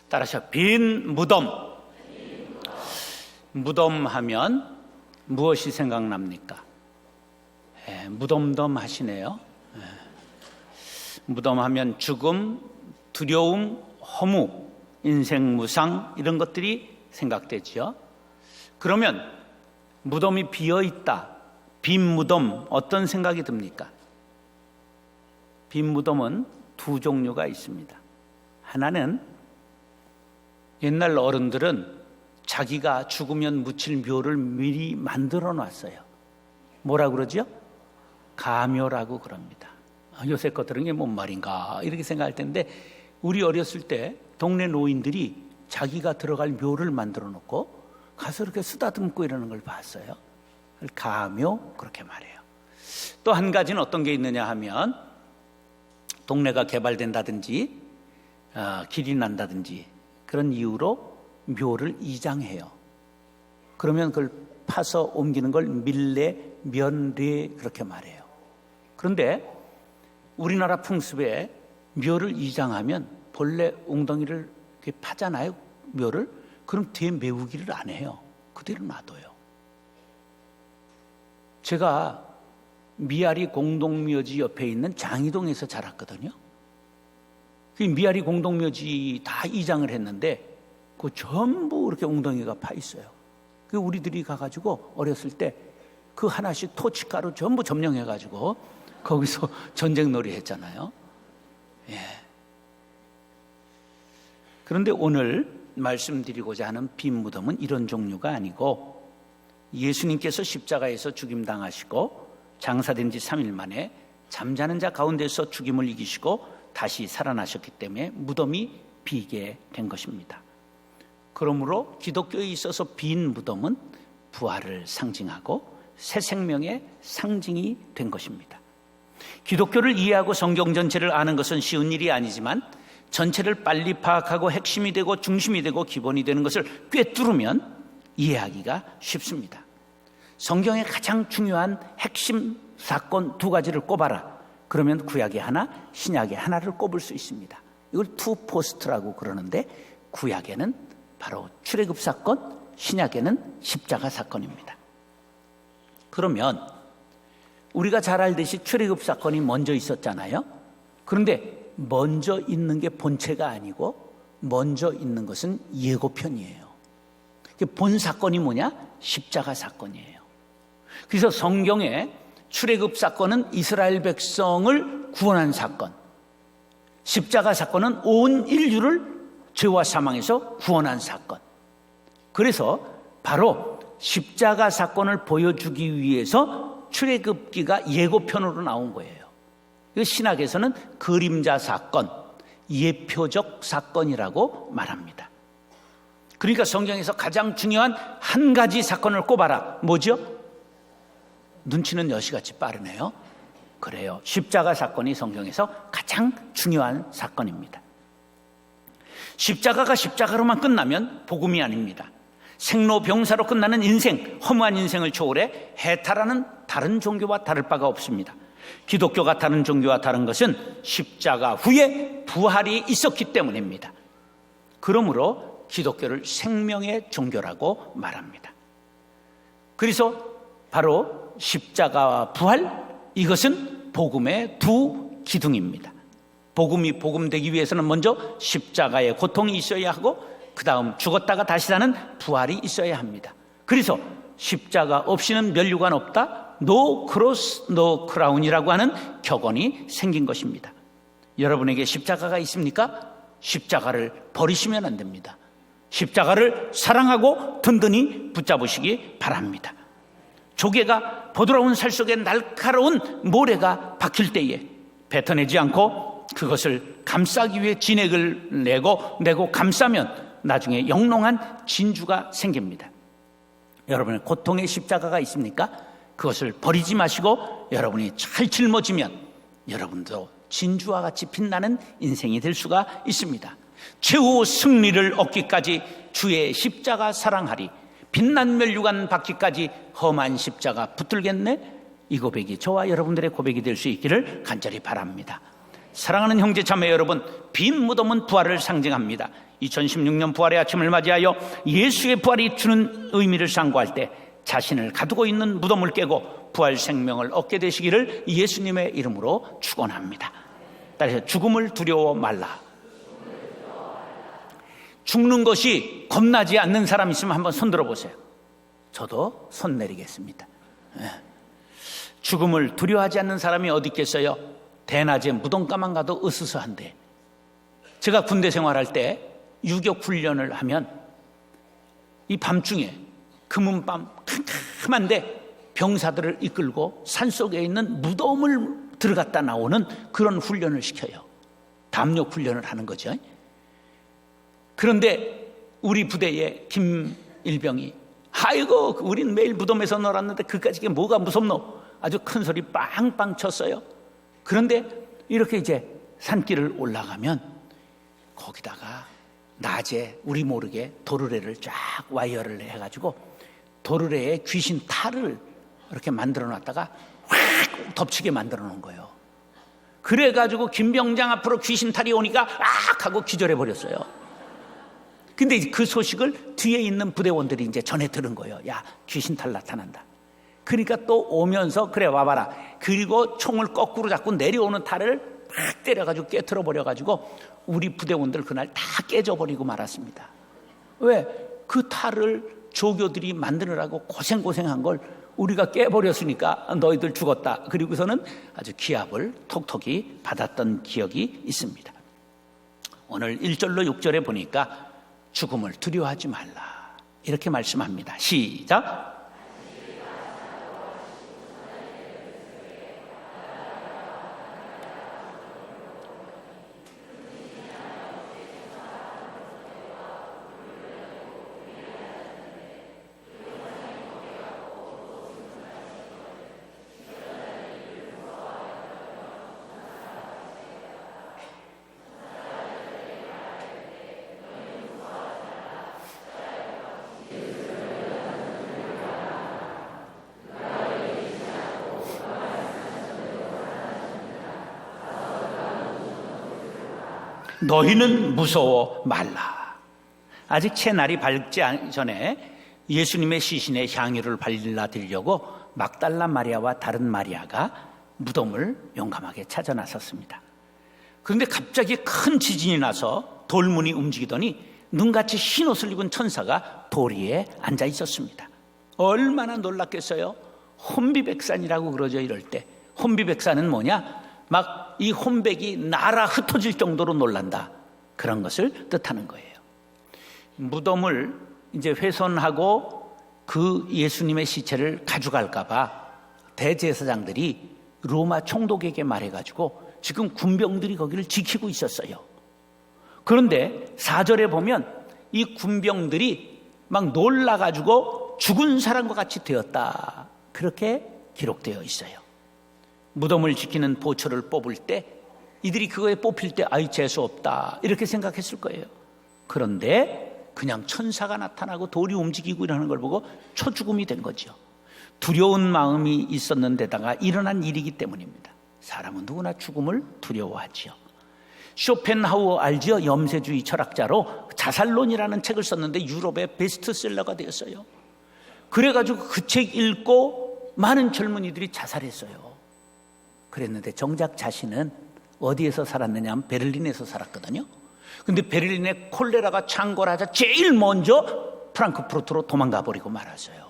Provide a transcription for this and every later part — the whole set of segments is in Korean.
따라서 빈 무덤. 무덤 하면 무엇이 생각납니까? 무덤덤 하시네요. 무덤 하면 죽음, 두려움, 허무, 인생 무상 이런 것들이 생각되죠. 그러면 무덤이 비어있다, 빈 무덤, 어떤 생각이 듭니까? 빈 무덤은 두 종류가 있습니다. 하나는 옛날 어른들은 자기가 죽으면 묻힐 묘를 미리 만들어 놨어요. 뭐라 그러죠? 가묘라고 그럽니다. 요새 것들은 이게 뭔 말인가 이렇게 생각할 텐데, 우리 어렸을 때 동네 노인들이 자기가 들어갈 묘를 만들어 놓고 가서 이렇게 쓰다듬고 이러는 걸 봤어요. 가묘 그렇게 말해요. 또 한 가지는 어떤 게 있느냐 하면, 동네가 개발된다든지 길이 난다든지 그런 이유로 묘를 이장해요. 그러면 그걸 파서 옮기는 걸 밀례, 면례 그렇게 말해요. 그런데 우리나라 풍습에 묘를 이장하면 본래 웅덩이를 이렇게 파잖아요, 묘를. 그럼 뒤에 메우기를 안 해요. 그대로 놔둬요. 제가 미아리 공동묘지 옆에 있는 장이동에서 자랐거든요. 그 미아리 공동묘지 다 이장을 했는데 그 전부 이렇게 웅덩이가 파 있어요. 그 우리들이 가가지고 어렸을 때 그 하나씩 토치가루 전부 점령해가지고 거기서 전쟁놀이 했잖아요. 예. 그런데 오늘 말씀드리고자 하는 빈 무덤은 이런 종류가 아니고, 예수님께서 십자가에서 죽임당하시고 장사된 지 3일 만에 잠자는 자 가운데서 죽임을 이기시고 다시 살아나셨기 때문에 무덤이 비게 된 것입니다. 그러므로 기독교에 있어서 빈 무덤은 부활을 상징하고 새 생명의 상징이 된 것입니다. 기독교를 이해하고 성경 전체를 아는 것은 쉬운 일이 아니지만, 전체를 빨리 파악하고 핵심이 되고 중심이 되고 기본이 되는 것을 꿰뚫으면 이해하기가 쉽습니다. 성경의 가장 중요한 핵심 사건 두 가지를 꼽아라. 그러면 구약의 하나, 신약의 하나를 꼽을 수 있습니다. 이걸 투 포스트라고 그러는데, 구약에는 바로 출애굽 사건, 신약에는 십자가 사건입니다. 그러면 우리가 잘 알듯이 출애굽 사건이 먼저 있었잖아요. 그런데 먼저 있는 게 본체가 아니고 먼저 있는 것은 예고편이에요. 본 사건이 뭐냐? 십자가 사건이에요. 그래서 성경에 출애굽 사건은 이스라엘 백성을 구원한 사건, 십자가 사건은 온 인류를 죄와 사망에서 구원한 사건. 그래서 바로 십자가 사건을 보여주기 위해서 출애굽기가 예고편으로 나온 거예요. 신학에서는 그림자 사건, 예표적 사건이라고 말합니다. 그러니까 성경에서 가장 중요한 한 가지 사건을 꼽아라. 뭐죠? 눈치는 여시같이 빠르네요. 그래요. 십자가 사건이 성경에서 가장 중요한 사건입니다. 십자가가 십자가로만 끝나면 복음이 아닙니다. 생로병사로 끝나는 인생, 허무한 인생을 초월해 해탈하는 다른 종교와 다를 바가 없습니다. 기독교가 다른 종교와 다른 것은 십자가 후에 부활이 있었기 때문입니다. 그러므로 기독교를 생명의 종교라고 말합니다. 그래서 바로 십자가와 부활, 이것은 복음의 두 기둥입니다. 복음이 복음되기 위해서는 먼저 십자가의 고통이 있어야 하고, 그 다음 죽었다가 다시 사는 부활이 있어야 합니다. 그래서 십자가 없이는 면류관 없다, 노 크로스 노 크라운이라고 하는 격언이 생긴 것입니다. 여러분에게 십자가가 있습니까? 십자가를 버리시면 안 됩니다. 십자가를 사랑하고 든든히 붙잡으시기 바랍니다. 조개가 부드러운 살 속에 날카로운 모래가 박힐 때에 뱉어내지 않고 그것을 감싸기 위해 진액을 내고 감싸면 나중에 영롱한 진주가 생깁니다. 여러분의 고통의 십자가가 있습니까? 그것을 버리지 마시고 여러분이 잘 짊어지면 여러분도 진주와 같이 빛나는 인생이 될 수가 있습니다. 최후 승리를 얻기까지 주의 십자가 사랑하리, 빛난 면류관 받기까지 험한 십자가 붙들겠네. 이 고백이 저와 여러분들의 고백이 될 수 있기를 간절히 바랍니다. 사랑하는 형제 자매 여러분, 빈 무덤은 부활을 상징합니다. 2016년 부활의 아침을 맞이하여 예수의 부활이 주는 의미를 상고할 때 자신을 가두고 있는 무덤을 깨고 부활 생명을 얻게 되시기를 예수님의 이름으로 축원합니다. 따라서 죽음을 두려워 말라. 죽는 것이 겁나지 않는 사람 있으면 한번 손 들어보세요. 저도 손 내리겠습니다. 죽음을 두려워하지 않는 사람이 어디 있겠어요? 대낮에 무덤가만 가도 으스스한데, 제가 군대 생활할 때 유격 훈련을 하면 이 밤중에 금은밤 캄캄한데 병사들을 이끌고 산속에 있는 무덤을 들어갔다 나오는 그런 훈련을 시켜요. 담력 훈련을 하는 거죠. 그런데 우리 부대의 김일병이 아이고 우린 매일 무덤에서 놀았는데 그까짓 게 뭐가 무섭노? 아주 큰 소리 빵빵 쳤어요. 그런데 이렇게 이제 산길을 올라가면 거기다가 낮에 우리 모르게 도르래를 쫙 와이어를 해가지고 도르래에 귀신 탈을 이렇게 만들어 놨다가 확 덮치게 만들어 놓은 거예요. 그래가지고 김병장 앞으로 귀신 탈이 오니까 악 하고 기절해 버렸어요. 근데 그 소식을 뒤에 있는 부대원들이 이제 전해 들은 거예요. 야, 귀신 탈 나타난다. 그러니까 또 오면서 그래 와봐라. 그리고 총을 거꾸로 잡고 내려오는 탈을 팍 때려가지고 깨트려 버려가지고 우리 부대원들 그날 다 깨져버리고 말았습니다. 왜? 그 탈을 조교들이 만드느라고 고생한 걸 우리가 깨버렸으니까 너희들 죽었다. 그리고서는 아주 기합을 톡톡히 받았던 기억이 있습니다. 오늘 1절로 6절에 보니까 죽음을 두려워하지 말라 이렇게 말씀합니다. 시작. 너희는 무서워 말라. 아직 채날이 밝지 전에 예수님의 시신에 향유를 발라드리려고 막달라 마리아와 다른 마리아가 무덤을 용감하게 찾아 나섰습니다. 그런데 갑자기 큰 지진이 나서 돌문이 움직이더니 눈같이 흰 옷을 입은 천사가 도리에 앉아 있었습니다. 얼마나 놀랐겠어요? 혼비백산이라고 그러죠. 이럴 때 혼비백산은 뭐냐? 막 이 혼백이 날아 흩어질 정도로 놀란다. 그런 것을 뜻하는 거예요. 무덤을 이제 훼손하고 그 예수님의 시체를 가져갈까 봐 대제사장들이 로마 총독에게 말해가지고 지금 군병들이 거기를 지키고 있었어요. 그런데 4절에 보면 이 군병들이 막 놀라가지고 죽은 사람과 같이 되었다. 그렇게 기록되어 있어요. 무덤을 지키는 보초를 뽑을 때 이들이 그거에 뽑힐 때 아이 재수없다 이렇게 생각했을 거예요. 그런데 그냥 천사가 나타나고 돌이 움직이고 이러는 걸 보고 초죽음이 된 거죠. 두려운 마음이 있었는데다가 일어난 일이기 때문입니다. 사람은 누구나 죽음을 두려워하지요. 쇼펜하우어 알지요? 염세주의 철학자로 자살론이라는 책을 썼는데 유럽의 베스트셀러가 되었어요. 그래가지고 그 책 읽고 많은 젊은이들이 자살했어요. 그랬는데 정작 자신은 어디에서 살았느냐 하면 베를린에서 살았거든요. 근데 베를린에 콜레라가 창궐하자 제일 먼저 프랑크푸르트로 도망가 버리고 말았어요.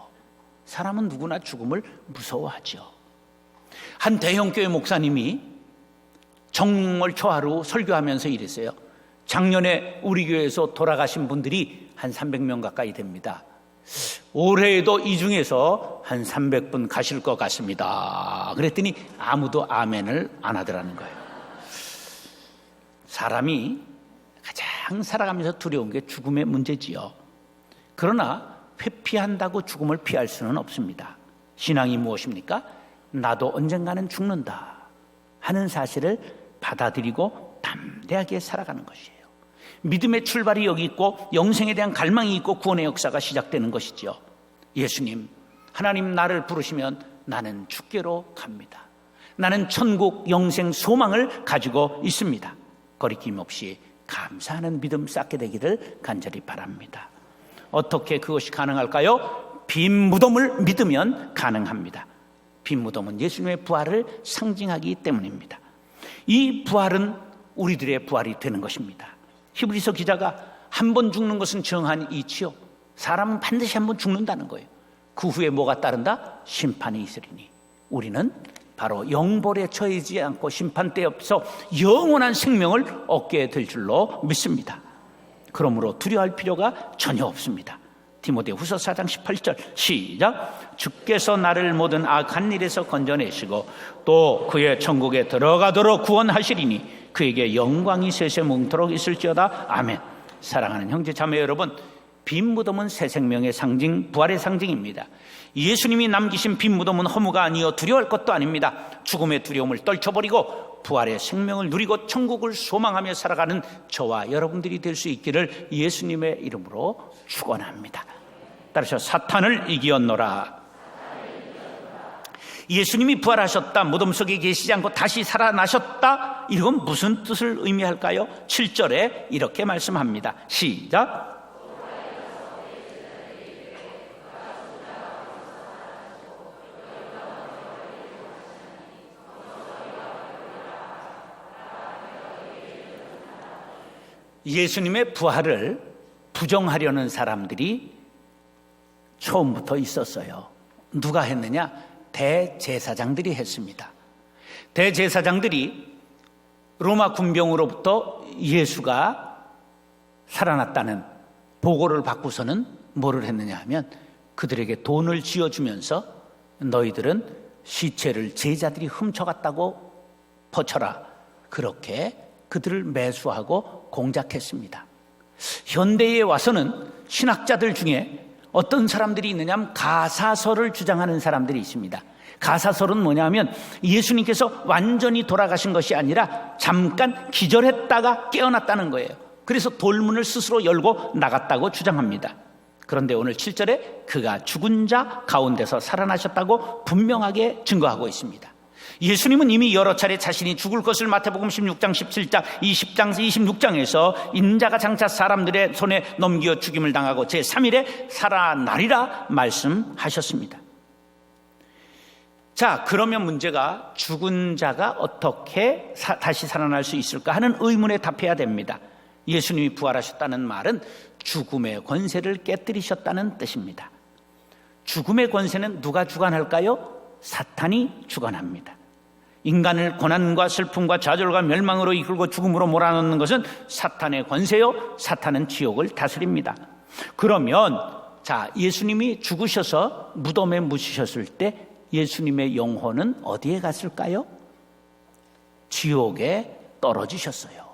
사람은 누구나 죽음을 무서워하죠. 한 대형교회 목사님이 정월 초하루 설교하면서 이랬어요. 작년에 우리 교회에서 돌아가신 분들이 한 300명 가까이 됩니다. 올해에도 이 중에서 한 300분 가실 것 같습니다. 그랬더니 아무도 아멘을 안 하더라는 거예요. 사람이 가장 살아가면서 두려운 게 죽음의 문제지요. 그러나 회피한다고 죽음을 피할 수는 없습니다. 신앙이 무엇입니까? 나도 언젠가는 죽는다 하는 사실을 받아들이고 담대하게 살아가는 것이에요. 믿음의 출발이 여기 있고 영생에 대한 갈망이 있고 구원의 역사가 시작되는 것이죠. 예수님, 하나님 나를 부르시면 나는 주께로 갑니다. 나는 천국 영생 소망을 가지고 있습니다. 거리낌 없이 감사하는 믿음 쌓게 되기를 간절히 바랍니다. 어떻게 그것이 가능할까요? 빈 무덤을 믿으면 가능합니다. 빈 무덤은 예수님의 부활을 상징하기 때문입니다. 이 부활은 우리들의 부활이 되는 것입니다. 히브리서 기자가 한 번 죽는 것은 정한 이치요, 사람은 반드시 한 번 죽는다는 거예요. 그 후에 뭐가 따른다? 심판이 있으리니 우리는 바로 영벌에 처해지지 않고 심판대 앞에서 영원한 생명을 얻게 될 줄로 믿습니다. 그러므로 두려워할 필요가 전혀 없습니다. 디모데후서 4장 18절 시작. 주께서 나를 모든 악한 일에서 건져내시고 또 그의 천국에 들어가도록 구원하시리니 그에게 영광이 세세 뭉토록 있을지어다. 아멘. 사랑하는 형제 자매 여러분, 빈 무덤은 새 생명의 상징, 부활의 상징입니다. 예수님이 남기신 빈 무덤은 허무가 아니요 두려워할 것도 아닙니다. 죽음의 두려움을 떨쳐버리고 부활의 생명을 누리고 천국을 소망하며 살아가는 저와 여러분들이 될 수 있기를 예수님의 이름으로 축원합니다. 따라서 사탄을 이기었노라. 예수님이 부활하셨다, 무덤 속에 계시지 않고 다시 살아나셨다, 이건 무슨 뜻을 의미할까요? 7절에 이렇게 말씀합니다. 시작. 예수님의 부활을 부정하려는 사람들이 처음부터 있었어요. 누가 했느냐? 대제사장들이 했습니다. 대제사장들이 로마 군병으로부터 예수가 살아났다는 보고를 받고서는 뭐를 했느냐 하면 그들에게 돈을 쥐어주면서 너희들은 시체를 제자들이 훔쳐갔다고 퍼쳐라, 그렇게 그들을 매수하고 공작했습니다. 현대에 와서는 신학자들 중에 어떤 사람들이 있느냐 하면 가사설을 주장하는 사람들이 있습니다. 가사설은 뭐냐면 예수님께서 완전히 돌아가신 것이 아니라 잠깐 기절했다가 깨어났다는 거예요. 그래서 돌문을 스스로 열고 나갔다고 주장합니다. 그런데 오늘 7절에 그가 죽은 자 가운데서 살아나셨다고 분명하게 증거하고 있습니다. 예수님은 이미 여러 차례 자신이 죽을 것을 마태복음 16장, 17장, 20장, 26장에서 인자가 장차 사람들의 손에 넘겨 죽임을 당하고 제3일에 살아나리라 말씀하셨습니다. 자, 그러면 문제가 죽은 자가 어떻게 다시 살아날 수 있을까 하는 의문에 답해야 됩니다. 예수님이 부활하셨다는 말은 죽음의 권세를 깨뜨리셨다는 뜻입니다. 죽음의 권세는 누가 주관할까요? 사탄이 주관합니다. 인간을 고난과 슬픔과 좌절과 멸망으로 이끌고 죽음으로 몰아넣는 것은 사탄의 권세요, 사탄은 지옥을 다스립니다. 그러면 자, 예수님이 죽으셔서 무덤에 묻히셨을 때 예수님의 영혼은 어디에 갔을까요? 지옥에 떨어지셨어요.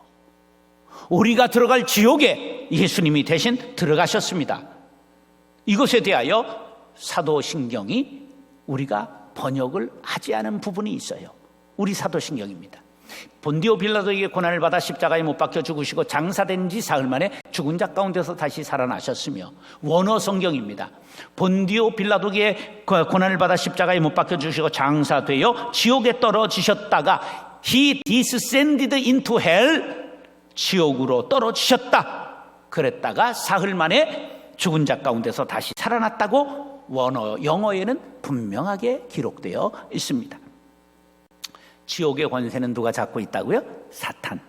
우리가 들어갈 지옥에 예수님이 대신 들어가셨습니다. 이것에 대하여 사도신경이 우리가 번역을 하지 않은 부분이 있어요. 우리 사도신경입니다. 본디오 빌라도에게 고난을 받아 십자가에 못 박혀 죽으시고 장사된 지 사흘 만에 죽은 자 가운데서 다시 살아나셨으며, 원어 성경입니다. 본디오 빌라도에게 고난을 받아 십자가에 못 박혀 죽으시고 장사되어 지옥에 떨어지셨다가 He descended into hell, 지옥으로 떨어지셨다 그랬다가 사흘 만에 죽은 자 가운데서 다시 살아났다고 원어 영어에는 분명하게 기록되어 있습니다. 지옥의 권세는 누가 잡고 있다고요? 사탄.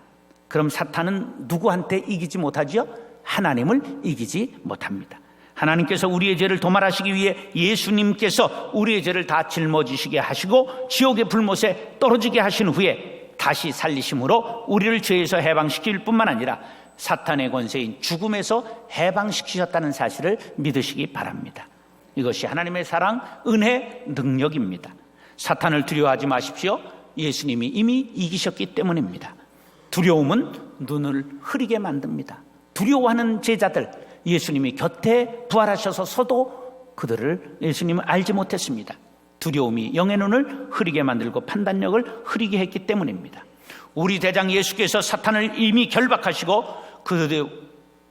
그럼 사탄은 누구한테 이기지 못하지요? 하나님을 이기지 못합니다. 하나님께서 우리의 죄를 도말하시기 위해 예수님께서 우리의 죄를 다 짊어지시게 하시고 지옥의 불못에 떨어지게 하신 후에 다시 살리심으로 우리를 죄에서 해방시킬 뿐만 아니라 사탄의 권세인 죽음에서 해방시키셨다는 사실을 믿으시기 바랍니다. 이것이 하나님의 사랑, 은혜, 능력입니다. 사탄을 두려워하지 마십시오. 예수님이 이미 이기셨기 때문입니다. 두려움은 눈을 흐리게 만듭니다. 두려워하는 제자들, 예수님이 곁에 부활하셔서도 그들을 예수님을 알지 못했습니다. 두려움이 영의 눈을 흐리게 만들고 판단력을 흐리게 했기 때문입니다. 우리 대장 예수께서 사탄을 이미 결박하시고 그들이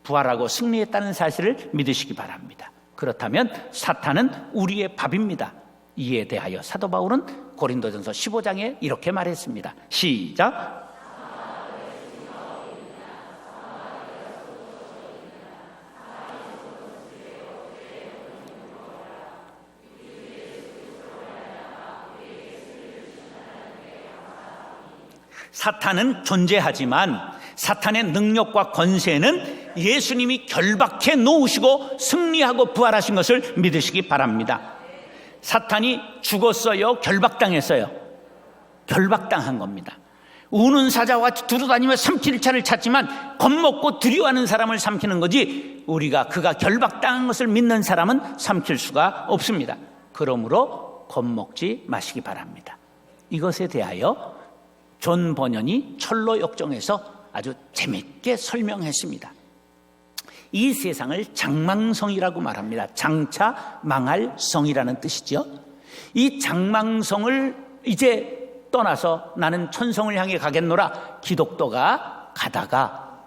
부활하고 승리했다는 사실을 믿으시기 바랍니다. 그렇다면 사탄은 우리의 밥입니다. 이에 대하여 사도 바울은 고린도전서 15장에 이렇게 말했습니다. 시작. 사탄은 존재하지만 사탄의 능력과 권세는 예수님이 결박해 놓으시고 승리하고 부활하신 것을 믿으시기 바랍니다. 사탄이 죽었어요? 결박당했어요? 결박당한 겁니다. 우는 사자와 두루다니며 삼킬 차를 찾지만 겁먹고 두려워하는 사람을 삼키는 거지, 우리가 그가 결박당한 것을 믿는 사람은 삼킬 수가 없습니다. 그러므로 겁먹지 마시기 바랍니다. 이것에 대하여 존 버년이 철로 역정에서 아주 재밌게 설명했습니다. 이 세상을 장망성이라고 말합니다. 장차 망할 성이라는 뜻이죠. 이 장망성을 이제 떠나서 나는 천성을 향해 가겠노라 기독도가 가다가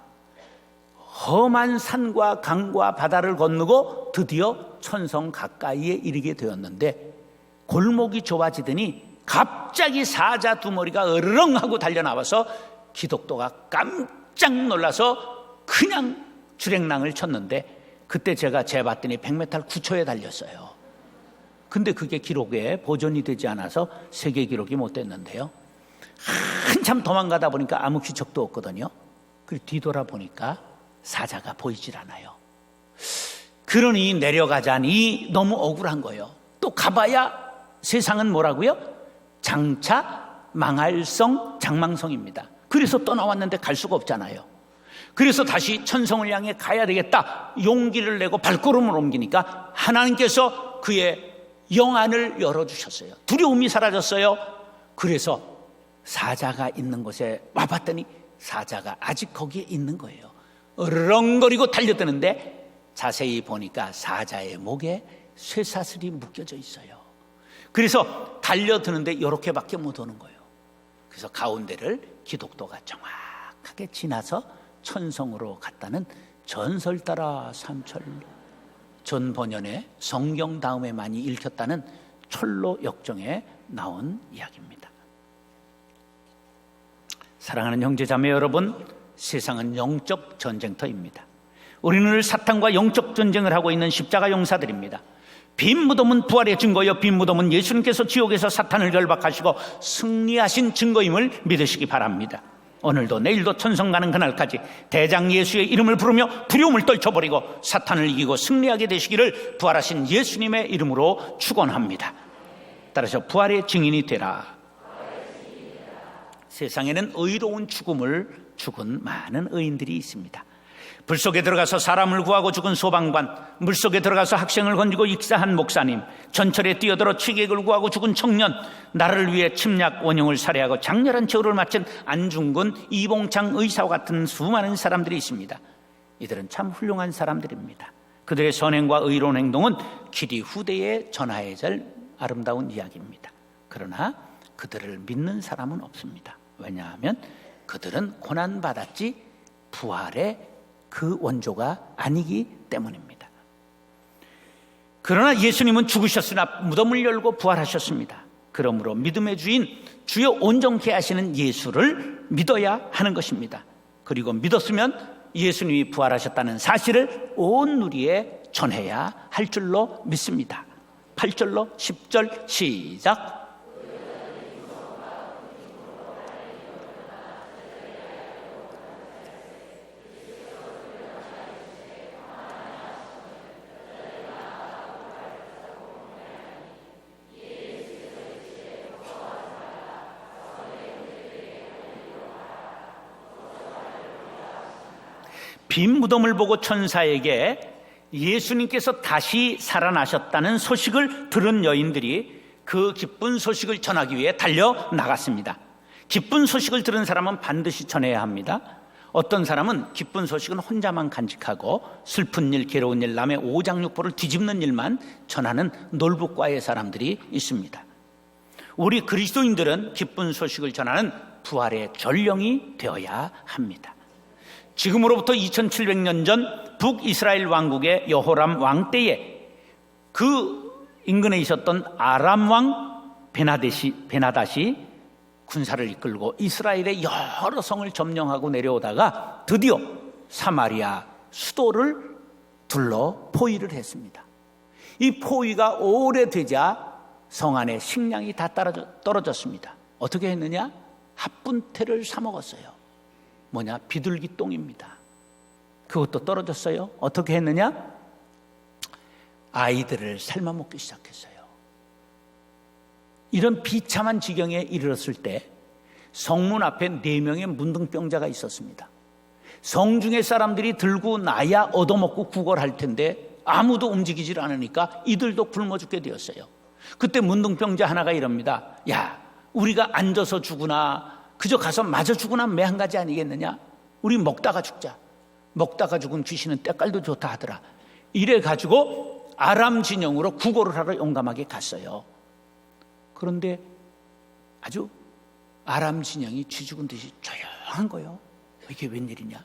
험한 산과 강과 바다를 건너고 드디어 천성 가까이에 이르게 되었는데, 골목이 좁아지더니 갑자기 사자 두 머리가 으르렁 하고 달려나와서 기독도가 깜짝 놀라서 그냥 주랭랑을 쳤는데, 그때 제가 재봤더니 100m 9초에 달렸어요. 근데 그게 기록에 보존이 되지 않아서 세계 기록이 못 됐는데요, 한참 도망가다 보니까 아무 기척도 없거든요. 그리고 뒤돌아보니까 사자가 보이질 않아요. 그러니 내려가자니 너무 억울한 거예요. 또 가봐야 세상은 뭐라고요? 장차 망할 성, 장망성입니다. 그래서 떠나왔는데 갈 수가 없잖아요. 그래서 다시 천성을 향해 가야 되겠다 용기를 내고 발걸음을 옮기니까 하나님께서 그의 영안을 열어주셨어요. 두려움이 사라졌어요. 그래서 사자가 있는 곳에 와봤더니 사자가 아직 거기에 있는 거예요. 으르렁거리고 달려드는데 자세히 보니까 사자의 목에 쇠사슬이 묶여져 있어요. 그래서 달려드는데 이렇게밖에 못 오는 거예요. 그래서 가운데를 기독도가 정확하게 지나서 천성으로 갔다는 전설 따라 삼철, 존 버년의 성경 다음에 많이 읽혔다는 철로 역정에 나온 이야기입니다. 사랑하는 형제자매 여러분, 세상은 영적 전쟁터입니다. 우리는 사탄과 영적 전쟁을 하고 있는 십자가 용사들입니다. 빈 무덤은 부활의 증거요, 빈 무덤은 예수님께서 지옥에서 사탄을 결박하시고 승리하신 증거임을 믿으시기 바랍니다. 오늘도 내일도 천성 가는 그날까지 대장 예수의 이름을 부르며 두려움을 떨쳐버리고 사탄을 이기고 승리하게 되시기를 부활하신 예수님의 이름으로 축원합니다. 따라서 부활의 증인이 되라. 세상에는 의로운 죽음을 죽은 많은 의인들이 있습니다. 불속에 들어가서 사람을 구하고 죽은 소방관, 물속에 들어가서 학생을 건지고 익사한 목사님, 전철에 뛰어들어 취객을 구하고 죽은 청년, 나를 위해 침략 원흉을 살해하고 장렬한 최후를 마친 안중근, 이봉창 의사와 같은 수많은 사람들이 있습니다. 이들은 참 훌륭한 사람들입니다. 그들의 선행과 의로운 행동은 길이 후대에 전하여야 할 아름다운 이야기입니다. 그러나 그들을 믿는 사람은 없습니다. 왜냐하면 그들은 고난받았지 부활의 그 원조가 아니기 때문입니다. 그러나 예수님은 죽으셨으나 무덤을 열고 부활하셨습니다. 그러므로 믿음의 주인, 주여 온전케 하시는 예수를 믿어야 하는 것입니다. 그리고 믿었으면 예수님이 부활하셨다는 사실을 온 누리에 전해야 할 줄로 믿습니다. 8절로 10절 시작. 빈 무덤을 보고 천사에게 예수님께서 다시 살아나셨다는 소식을 들은 여인들이 그 기쁜 소식을 전하기 위해 달려나갔습니다. 기쁜 소식을 들은 사람은 반드시 전해야 합니다. 어떤 사람은 기쁜 소식은 혼자만 간직하고 슬픈 일, 괴로운 일, 남의 오장육부를 뒤집는 일만 전하는 놀부과의 사람들이 있습니다. 우리 그리스도인들은 기쁜 소식을 전하는 부활의 전령이 되어야 합니다. 지금으로부터 2700년 전 북이스라엘 왕국의 여호람 왕 때에 그 인근에 있었던 아람 왕 베나닷이 군사를 이끌고 이스라엘의 여러 성을 점령하고 내려오다가 드디어 사마리아 수도를 둘러 포위를 했습니다. 이 포위가 오래되자 성 안에 식량이 다 떨어졌습니다. 어떻게 했느냐? 합분태를 사 먹었어요. 뭐냐? 비둘기 똥입니다. 그것도 떨어졌어요. 어떻게 했느냐? 아이들을 삶아 먹기 시작했어요. 이런 비참한 지경에 이르렀을 때 성문 앞에 4명의 문둥병자가 있었습니다. 성중의 사람들이 들고 나야 얻어먹고 구걸할 텐데 아무도 움직이질 않으니까 이들도 굶어 죽게 되었어요. 그때 문둥병자 하나가 이럽니다. 야, 우리가 앉아서 죽으나 그저 가서 맞아 죽으나 매 한 가지 아니겠느냐? 우리 먹다가 죽자. 먹다가 죽은 귀신은 때깔도 좋다 하더라. 이래 가지고 아람 진영으로 구걸을 하러 용감하게 갔어요. 그런데 아주 아람 진영이 쥐 죽은 듯이 조용한 거예요. 이게 웬일이냐?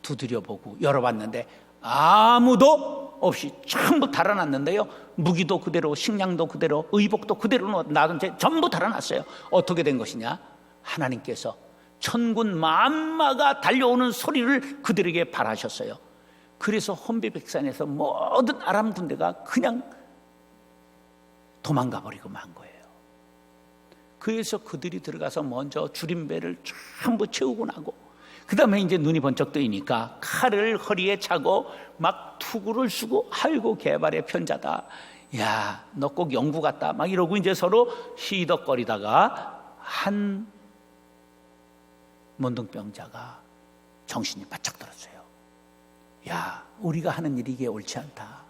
두드려보고 열어봤는데 아무도 없이 전부 달아났는데요. 무기도 그대로, 식량도 그대로, 의복도 그대로 놔둔 채 전부 달아났어요. 어떻게 된 것이냐? 하나님께서 천군 만마가 달려오는 소리를 그들에게 발하셨어요. 그래서 혼비백산에서 모든 아람 군대가 그냥 도망가 버리고 만 거예요. 그래서 그들이 들어가서 먼저 줄임배를 전부 채우고 나고, 그 다음에 이제 눈이 번쩍 뜨이니까 칼을 허리에 차고 막 투구를 쓰고, 아이고 개발의 편자다, 야 너 꼭 영구 같다, 막 이러고 이제 서로 시덕거리다가 한 문둥병자가 정신이 바짝 들었어요. 야, 우리가 하는 일이 이게 옳지 않다.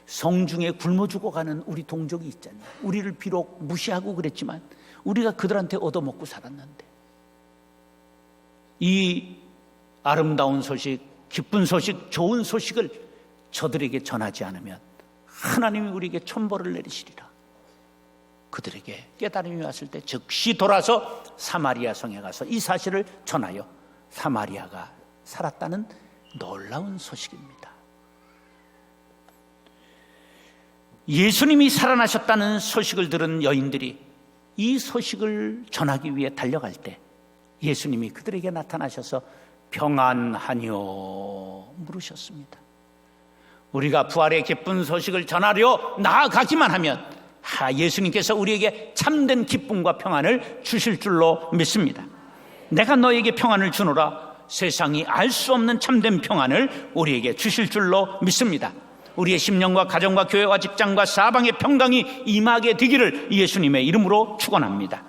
성중에 굶어 죽어가는 우리 동족이 있잖아요. 우리를 비록 무시하고 그랬지만 우리가 그들한테 얻어먹고 살았는데, 이 아름다운 소식, 기쁜 소식, 좋은 소식을 저들에게 전하지 않으면 하나님이 우리에게 천벌을 내리시리라. 그들에게 깨달음이 왔을 때 즉시 돌아서 사마리아 성에 가서 이 사실을 전하여 사마리아가 살았다는 놀라운 소식입니다. 예수님이 살아나셨다는 소식을 들은 여인들이 이 소식을 전하기 위해 달려갈 때 예수님이 그들에게 나타나셔서 평안하뇨 물으셨습니다. 우리가 부활의 기쁜 소식을 전하려 나아가기만 하면 예수님께서 우리에게 참된 기쁨과 평안을 주실 줄로 믿습니다. 내가 너에게 평안을 주노라. 세상이 알 수 없는 참된 평안을 우리에게 주실 줄로 믿습니다. 우리의 심령과 가정과 교회와 직장과 사방의 평강이 임하게 되기를 예수님의 이름으로 축원합니다.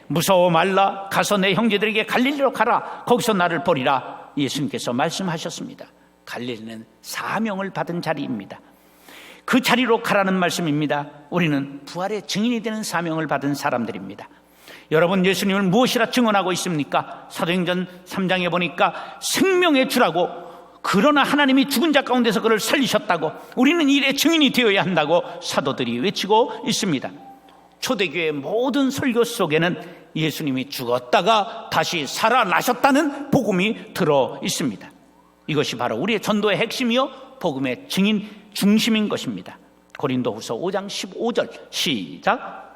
무서워 말라. 가서 내 형제들에게 갈릴리로 가라. 거기서 나를 보리라. 예수님께서 말씀하셨습니다. 갈릴리는 사명을 받은 자리입니다. 그 자리로 가라는 말씀입니다. 우리는 부활의 증인이 되는 사명을 받은 사람들입니다. 여러분, 예수님을 무엇이라 증언하고 있습니까? 사도행전 3장에 보니까 생명의 주라고, 그러나 하나님이 죽은 자 가운데서 그를 살리셨다고, 우리는 일의 증인이 되어야 한다고 사도들이 외치고 있습니다. 초대교회의 모든 설교 속에는 예수님이 죽었다가 다시 살아나셨다는 복음이 들어 있습니다. 이것이 바로 우리의 전도의 핵심이요 복음의 증인 중심인 것입니다. 고린도후서 5장 15절 시작.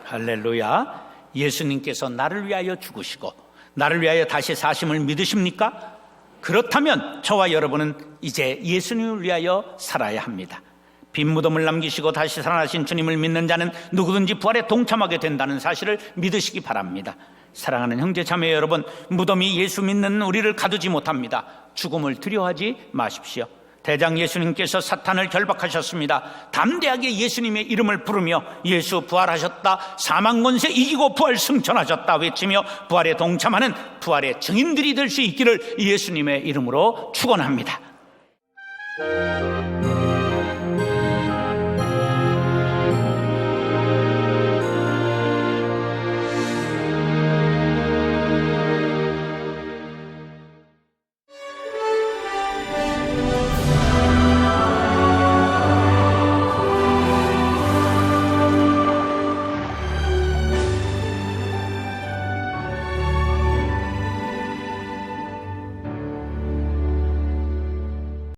할렐루야. 예수님께서 나를 위하여 죽으시고 나를 위하여 다시 사심을 믿으십니까? 그렇다면 저와 여러분은 이제 예수님을 위하여 살아야 합니다. 빈 무덤을 남기시고 다시 살아나신 주님을 믿는 자는 누구든지 부활에 동참하게 된다는 사실을 믿으시기 바랍니다. 사랑하는 형제 자매 여러분, 무덤이 예수 믿는 우리를 가두지 못합니다. 죽음을 두려워하지 마십시오. 대장 예수님께서 사탄을 결박하셨습니다. 담대하게 예수님의 이름을 부르며 예수 부활하셨다, 사망 권세 이기고 부활 승천하셨다 외치며 부활에 동참하는 부활의 증인들이 될 수 있기를 예수님의 이름으로 축원합니다.